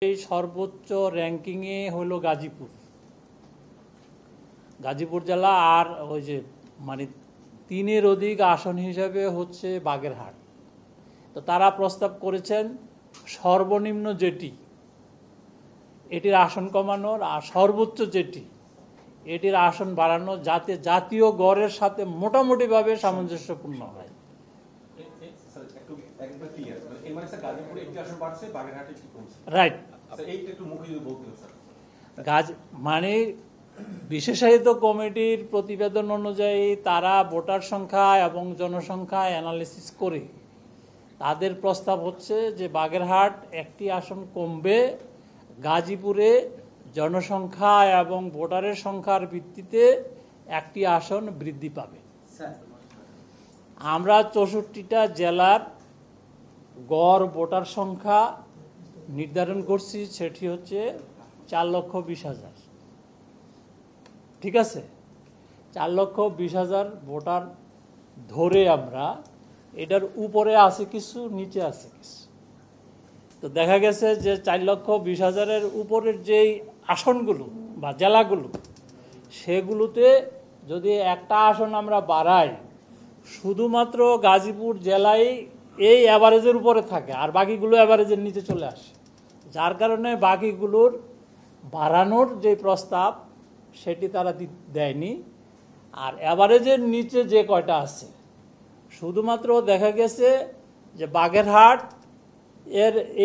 এই সর্বোচ্চ র্যাঙ্কিংয়ে হলো গাজীপুর জেলা। আর ওই যে মানে 3-এর অধিক আসন হিসাবে হচ্ছে বাগেরহাট। তো তারা প্রস্তাব করেছেন সর্বনিম্ন যেটি এটির আসন কমানোর, আর সর্বোচ্চ যেটি এটির আসন বাড়ানো, যাতে জাতীয় গড়ের সাথে মোটামুটিভাবে সামঞ্জস্যপূর্ণ হয়। রাইট। মানে বিশেষায়িত কমিটির প্রতিবেদন অনুযায়ী তারা ভোটার সংখ্যা এবং জনসংখ্যা অ্যানালিসিস করে তাদের প্রস্তাব হচ্ছে যে বাগেরহাট একটি আসন কমবে, গাজীপুরে জনসংখ্যা এবং ভোটারের সংখ্যার ভিত্তিতে একটি আসন বৃদ্ধি পাবে। আমরা 64টা জেলার গড় ভোটার সংখ্যা নির্ধারণ করছি, সেটি হচ্ছে 4,20,000। ঠিক আছে, 4,20,000 ভোটার ধরে আমরা এটার উপরে আছে কিছু, নিচে আছে কিছু। তো দেখা গেছে যে 4,20,000-এর উপরের যেই আসনগুলো বা জেলাগুলো, সেগুলোতে যদি একটা আসন আমরা বাড়াই, শুধুমাত্র গাজীপুর জেলায় এই অ্যাভারেজের উপরে থাকে, আর বাকিগুলো অ্যাভারেজের নিচে চলে আসে। যার কারণে বাকিগুলোর বাড়ানোর যে প্রস্তাব সেটি তারা দেয়নি। আর অ্যাভারেজের নিচে যে কয়টা আছে, শুধুমাত্র দেখা গেছে যে বাগেরহাট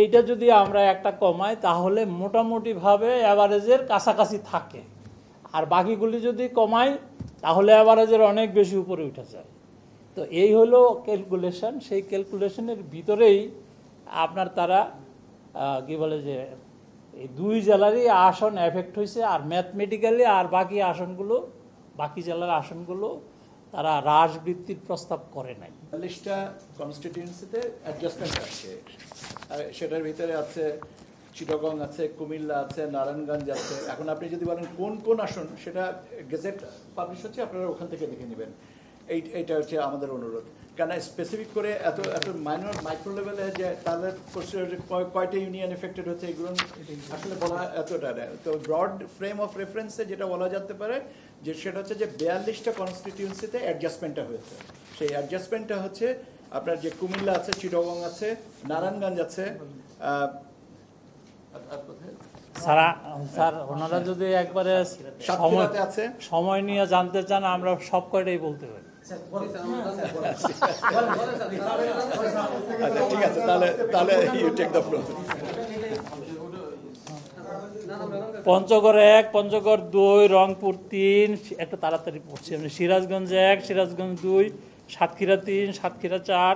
এইটা যদি আমরা একটা কমাই তাহলে মোটামুটিভাবে অ্যাভারেজের কাছাকাছি থাকে, আর বাকিগুলি যদি কমাই তাহলে অ্যাভারেজের অনেক বেশি উপরে উঠে যায়। তো এই হলো ক্যালকুলেশন। সেই ক্যালকুলেশনের ভিতরেই আপনার তারা কি বলে যে এই 2 জেলারই আসন এফেক্ট হয়েছে, আর ম্যাথমেটিক্যালি আর বাকি জেলার আসনগুলো তারা হ্রাস বৃদ্ধির প্রস্তাব করে নাই। 40টা কনস্টিটিউয়েন্সিতে অ্যাডজাস্টমেন্ট আছে, আর সেটার ভিতরে আছে চিটাগং আছে, কুমিল্লা আছে, নারায়ণগঞ্জ আছে। এখন আপনি যদি বলেন কোন কোন আসন, সেটা গেজেট পাবলিশ হচ্ছে, আপনারা ওখান থেকে দেখে নেবেন। এইটা হচ্ছে আমাদের অনুরোধ। কেন স্পেসিফিক করে এত মাইনর মাইক্রো লেভেলে যে তাদের কয়টা ইউনিয়ন এফেক্টেড হচ্ছে, এগুলো আসলে বলা এতটা নেই। তো ব্রড ফ্রেম অফ রেফারেন্সে যেটা বলা যেতে পারে যে সেটা হচ্ছে যে 42টা কনস্টিটিউয়েন্সিতে অ্যাডজাস্টমেন্টটা হয়েছে। সেই অ্যাডজাস্টমেন্টটা হচ্ছে আপনার যে কুমিল্লা আছে, চিটাগং আছে, নারায়ণগঞ্জ আছে। স্যার ওনারা যদি একবারে সময় নিয়ে জানতে চান, আমরা সব কয়টাই বলতে পারি। ঠিক আছে, তাহলে you take the floor. Panchagarh 1, Panchagarh 2, Rangpur 3, একটু তাড়াতাড়ি পড়ছি আমি, সিরাজগঞ্জ 1, সিরাজগঞ্জ 2, সাতক্ষীরা 3, সাতক্ষীরা 4,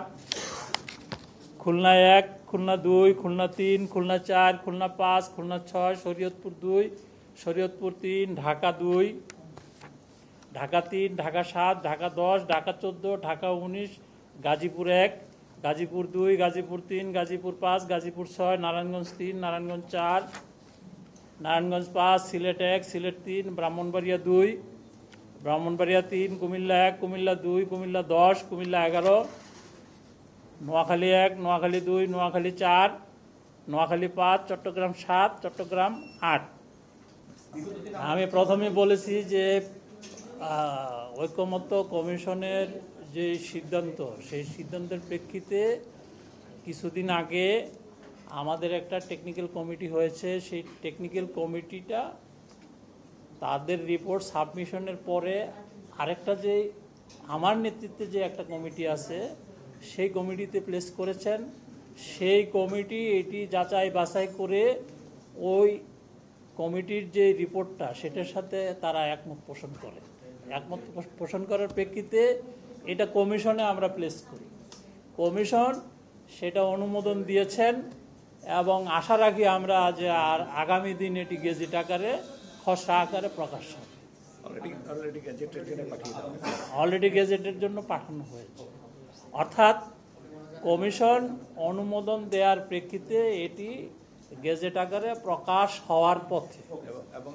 খুলনা 1, খুলনা 2, খুলনা 3, খুলনা 4, খুলনা 5, খুলনা 6, শরীয়তপুর 2, শরীয়তপুর 3, ঢাকা 2, ঢাকা 3, ঢাকা 7, ঢাকা 10, ঢাকা 14, ঢাকা 19, গাজীপুর 1, গাজীপুর 2, গাজীপুর 3, গাজীপুর 5, গাজীপুর 6, নারায়ণগঞ্জ 3, নারায়ণগঞ্জ 4, নারায়ণগঞ্জ 5, সিলেট 1, সিলেট 3, ব্রাহ্মণবাড়িয়া 2, ব্রাহ্মণবাড়িয়া 3, কুমিল্লা 1, কুমিল্লা 2, কুমিল্লা 10, কুমিল্লা 11, নোয়াখালী 1, নোয়াখালী 2, নোয়াখালী 4, নোয়াখালী 5, চট্টগ্রাম 7, চট্টগ্রাম 8। আমি প্রথমে বলেছি যে ঐকমত্য কমিশনের যে সিদ্ধান্ত, সেই সিদ্ধান্তের প্রেক্ষিতে কিছুদিন আগে আমাদের একটা টেকনিক্যাল কমিটি হয়েছে। সেই টেকনিক্যাল কমিটিটা তাদের রিপোর্ট সাবমিশনের পরে আরেকটা যে আমার নেতৃত্বে যে একটা কমিটি আছে, সেই কমিটিতে প্লেস করেছেন। সেই কমিটি এটি যাচাই বাছাই করে ওই কমিটির যে রিপোর্টটা, সেটার সাথে তারা একমত পোষণ করে। একমত পোষণ করার প্রেক্ষিতে এটা কমিশনে আমরা প্লেস করি। কমিশন সেটা অনুমোদন দিয়েছেন এবং আশা রাখি আমরা যে আর আগামী দিন এটি গেজেট আকারে, খসড়া আকারে প্রকাশ হবে। অলরেডি গেজেটের জন্য পাঠানো হয়েছে, অর্থাৎ কমিশন অনুমোদন দেওয়ার প্রেক্ষিতে এটি গেজেট আকারে প্রকাশ হওয়ার পথে। এবং